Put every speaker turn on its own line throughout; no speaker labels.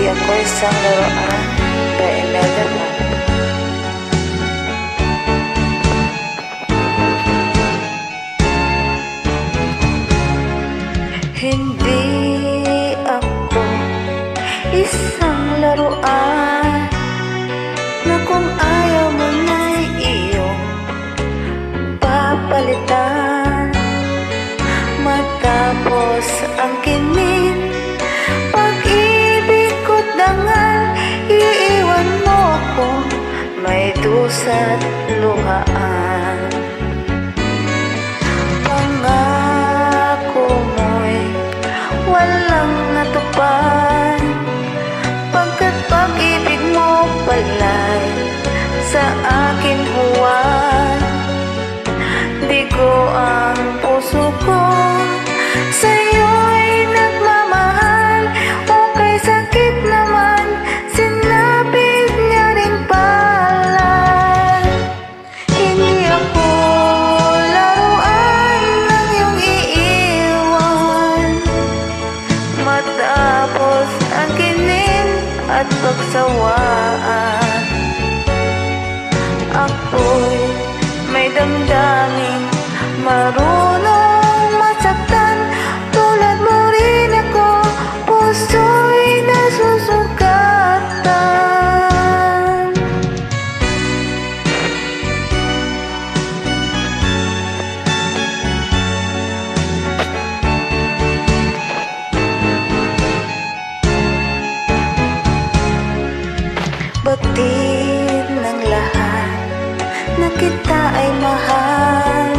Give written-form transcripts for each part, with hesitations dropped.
ako isang laruan by Imelda Pan. Hindi ako isang laruan na kung ayaw mo na'y iyong papalitan. Matapos ang kinin, pag-ibig ko't dangal, iiwan mo ako may dusa't luhaan. Pangako mo'y walang natupad, pagkat pag-ibig mo pala'y sa akin huwad. Di ko ang puso ko sa'yo'y nagmamahal, o kay sakit naman sinapit niya rin pala. Hindi ako laruan ng iyong iiwan, matapos ang kinin at pagsawaan. Ako'y may damdamin, marunong masaktan, tulad mo rin ako, puso'y nasusugatan. Batid ng lahat na kita ay mahal,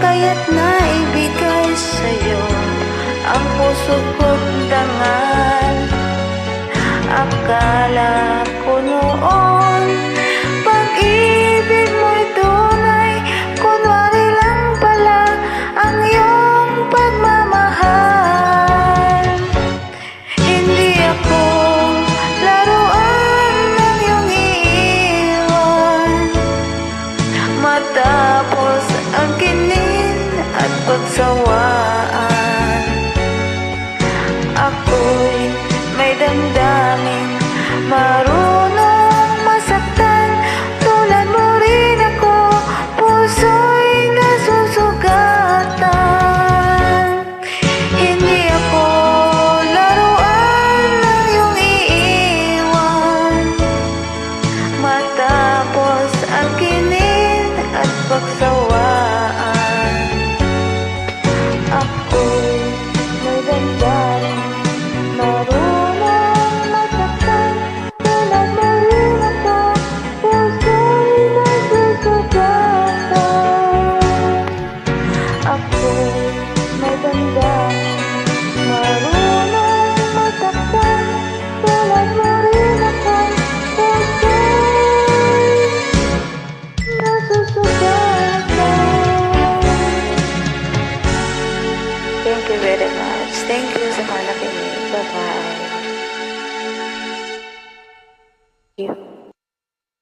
kaya't naibigay sa'yo ang puso ko't dangal. Akala